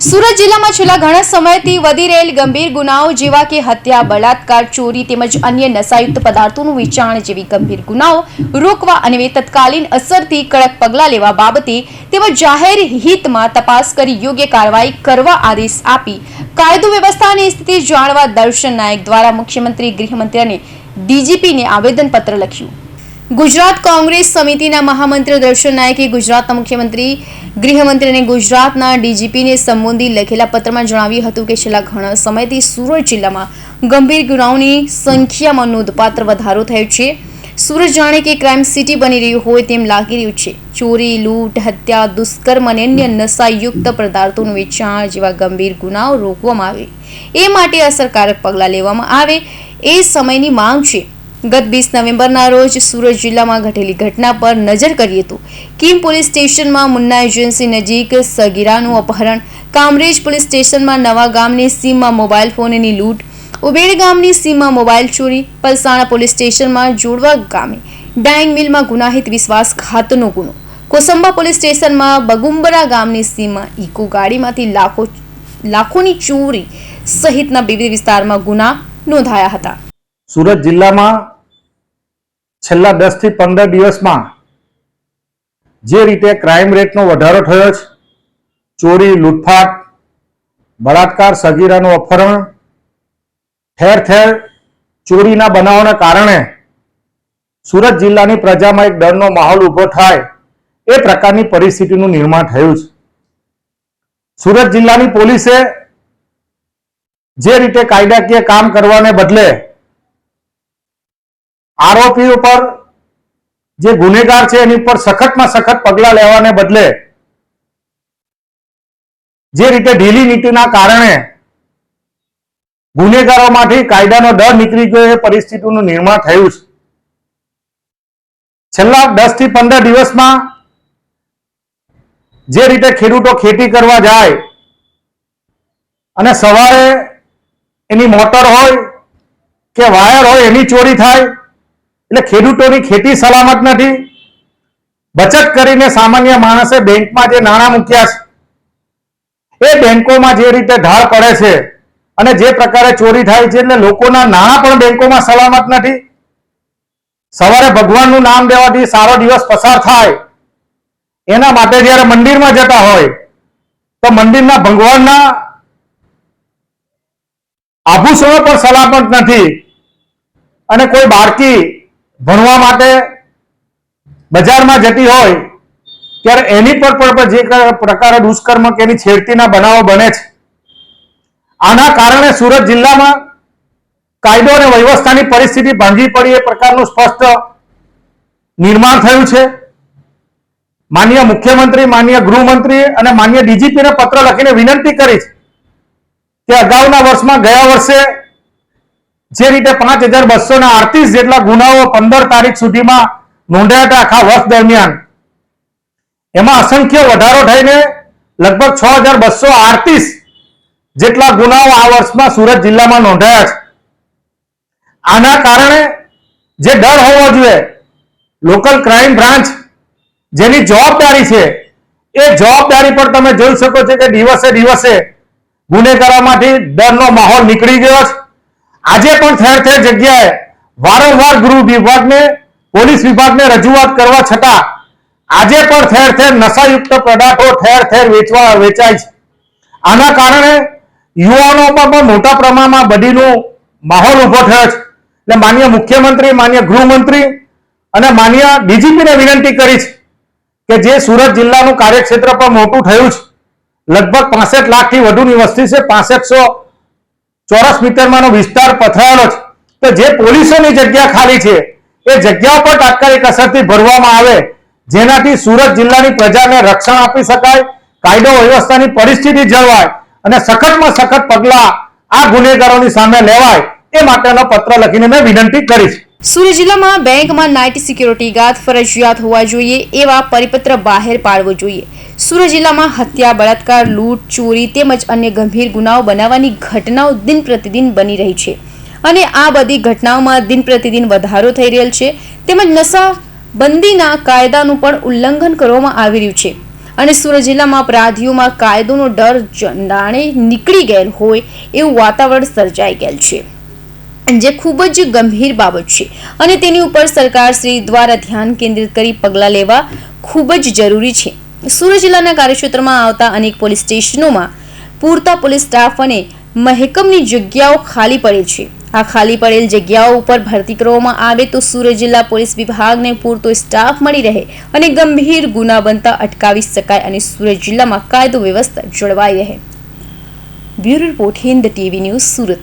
સુરત જિલ્લામાં છેલ્લા ઘણા સમયથી વધી રહેલ ગંભીર ગુનાઓ જેવા કે હત્યા, બળાત્કાર, ચોરી તેમજ અન્ય નશાયુક્ત પદાર્થોનું વેચાણ જેવી ગંભીર ગુનાઓ રોકવા અને તત્કાલીન અસરથી કડક પગલાં લેવા બાબતે તેમજ જાહેર હિતમાં તપાસ કરી યોગ્ય કાર્યવાહી કરવા આદેશ આપી કાયદો વ્યવસ્થાની સ્થિતિ જાણવા દર્શન નાયક દ્વારા મુખ્યમંત્રી, ગૃહમંત્રી અને ડીજીપીને આવેદનપત્ર લખ્યું. ગુજરાત કોંગ્રેસ સમિતિના મહામંત્રી દર્શન નાયકે ગુજરાતના મુખ્યમંત્રી, ગૃહમંત્રી અને ગુજરાતના ડીજીપીને સંબોધી લખેલા પત્રમાં જણાવ્યું હતું કે છેલ્લા ઘણા સમયથી સુરત જિલ્લામાં ગંભીર ગુનાઓની સંખ્યામાં નોંધપાત્ર વધારો થયો છે. સુરત જાણે કે ક્રાઇમ સિટી બની રહ્યું હોય તેમ લાગી રહ્યું છે. ચોરી, લૂંટ, હત્યા, દુષ્કર્મ અને અન્ય નશાયુક્ત પદાર્થોનું વેચાણ જેવા ગંભીર ગુનાઓ રોકવામાં આવે એ માટે અસરકારક પગલાં લેવામાં આવે એ સમયની માંગ છે. ગત 20 નવેમ્બરના રોજ સુરત જિલ્લામાં ઘટેલી ઘટના પર નજર કરીએ તો કિમ પોલીસ સ્ટેશનમાં મુન્ના એજન્સી નજીક સગીરાનું અપહરણ, કામરેજ પોલીસ સ્ટેશનમાં નવા ગામની સીમમાં મોબાઈલ ફોનની લૂંટ, ઉબેડ ગામની સીમમાં મોબાઈલ ચોરી, પલસાણા પોલીસ સ્ટેશનમાં જોડવા ગામે ડાઇંગ મિલમાં ગુનાહિત વિશ્વાસઘાતનો ગુનો, કોસંબા પોલીસ સ્ટેશનમાં બગુંબરા ગામની સીમમાં ઇકો ગાડીમાંથી લાખોની ચોરી સહિતના વિવિધ વિસ્તારમાં ગુના નોંધાયા હતા. સુરત જિલ્લામાં છેલ્લા 10 થી 15 દિવસમાં જે રીતે ક્રાઇમ રેટનો વધારો થયો છે, ચોરી, લૂંટફાટ, બળાત્કાર, સગીરાનું અપહરણ, ઠેર ઠેર ચોરીના બનાવોના કારણે સુરત જિલ્લાની પ્રજામાં એક ડરનો માહોલ ઊભો થાય એ પ્રકારની પરિસ્થિતિનું નિર્માણ થયું છે. સુરત જિલ્લાની પોલીસે જે રીતે કાયદાકીય કામ કરવાને બદલે આરોપી ઉપર, જે ગુનેગાર છે એની પર સખતમાં સખત પગલાં લેવાને બદલે જે રીતે ઢીલી નીતિના કારણે ગુનેગારોમાંથી કાયદાનો ડર નીકળી ગયો એ પરિસ્થિતિનું નિર્માણ થયું છે. છેલ્લા 10 થી 15 દિવસમાં જે રીતે ખેડૂતો ખેતી કરવા જાય અને સવારે એની મોટર હોય કે વાયર હોય એની ચોરી થાય એટલે ખેડૂતોની ખેતી સલામત નથી. બચત કરીને સામાન્ય માણસે બેંકમાં જે નાણાં મૂક્યા છે એ બેંકોમાં જે રીતે ઢાળ પડે છે અને જે પ્રકારે ચોરી થાય છે એટલે લોકોના નાણાં પણ બેંકોમાં સલામત નથી. સવારે ભગવાનનું નામ લેવાથી સારો દિવસ પસાર થાય એના માટે જ્યારે મંદિરમાં જતા હોય તો મંદિરના ભગવાનના આભૂષણો પણ સલામત નથી અને કોઈ બાળકી ભણવા માટે બજારમાં જતી હોય ત્યારે એની પર પણ જે પ્રકારે દુષ્કર્મ કે એની છેડતીના બનાવો બને છે. આના કારણે સુરત જિલ્લામાં કાયદો અને વ્યવસ્થાની પરિસ્થિતિ ભાંગી પડી એ પ્રકારનું સ્પષ્ટ નિર્માણ થયું છે. માનનીય મુખ્યમંત્રી, માનનીય ગૃહમંત્રી અને માનનીય ડીજીપીને પત્ર લખીને વિનંતી કરી છે કે અગાઉના વર્ષમાં, ગયા વર્ષે જે રીતે 5238 જેટલા ગુનાઓ 15 તારીખ સુધીમાં નોંધાયા હતા આખા વર્ષ દરમિયાન, એમાં અસંખ્ય વધારો થઈને લગભગ 6238 જેટલા ગુનાઓ આ વર્ષમાં સુરત જિલ્લામાં નોંધાયા છે. આના કારણે જે ડર હોવો જોઈએ, લોકલ ક્રાઇમ બ્રાન્ચ જેની જવાબદારી છે એ જવાબદારી પર તમે જોઈ શકો છો કે દિવસે દિવસે ગુનેગારોમાંથી ડરનો માહોલ નીકળી ગયો છે. આજે પણ ઠેર ઠેર જગ્યાએ વારંવાર ગૃહ વિભાગને, પોલીસ વિભાગને રજૂઆત કરવા છતાં આજે પણ ઠેર ઠેર નશાયુક્ત પદાર્થો ઠેર ઠેર વેચાય છે. આના કારણે યુવાનોમાં પણ મોટા પ્રમાણમાં બદીનો માહોલ ઉભો થયો છે. એટલે માનનીય મુખ્યમંત્રી, માનનીય ગૃહમંત્રી અને માનનીય ડીજીપીને વિનંતી કરી છે કે જે સુરત જિલ્લાનું કાર્યક્ષેત્ર પણ મોટું થયું છે, લગભગ 65 લાખથી વધુની વસ્તી છે, 6500 ચોરસ મીટરમાંનો વિસ્તાર પથરાયેલો છે, તો જે પોલીસોની જગ્યા ખાલી છે એ જગ્યાઓ પર તાત્કાલિક અસરથી ભરવામાં આવે જેનાથી સુરત જિલ્લાની પ્રજાને રક્ષણ આપી શકાય, કાયદો વ્યવસ્થાની પરિસ્થિતિ જળવાય અને સખતમાં સખત પગલાં આ ગુનેગારોની સામે લેવાય એ માટેનો પત્ર લખીને મેં વિનંતી કરી છે. સુરત જિલ્લામાં બેંકમાં નાઇટ સિક્યુરિટી ગાર્ડ ફરજિયાત હોવા જોઈએ એવા પરિપત્ર બહાર પાડવો જોઈએ. સુરત જિલ્લામાં હત્યા, બળાત્કાર, લૂંટ, ચોરી તેમજ અન્ય ગંભીર ગુનાઓ બનાવવાની ઘટનાઓ દિન પ્રતિદિન બની રહી છે અને આ બધી ઘટનાઓમાં દિન પ્રતિદિન વધારો થઈ રહેલ છે તેમજ નશાબંધીના કાયદાનું પણ ઉલ્લંઘન કરવામાં આવી રહ્યું છે અને સુરત જિલ્લામાં અપરાધીઓમાં કાયદોનો ડર જંડાણે નીકળી ગયેલ હોય એવું વાતાવરણ સર્જાઈ ગયેલ છે, જે ખૂબ જ ગંભીર બાબત છે અને તેની ઉપર સરકાર શ્રી દ્વારા ધ્યાન કેન્દ્રિત કરી પગલાં લેવા ખૂબ જ જરૂરી છે. સુરત જિલ્લાના કાર્યક્ષેત્રમાં આવતા અનેક પોલીસ સ્ટેશનોમાં પૂરતા પોલીસ સ્ટાફ અને મહેકમની જગ્યાઓ ખાલી પડેલ છે. આ ખાલી પડેલ જગ્યાઓ ઉપર ભરતી કરવામાં આવે તો સુરત જિલ્લા પોલીસ વિભાગને પૂરતો સ્ટાફ મળી રહે અને ગંભીર ગુના બનતા અટકાવી શકાય અને સુરત જિલ્લામાં કાયદો વ્યવસ્થા જળવાઈ રહે. Bureau report, Hind TV news, Surat.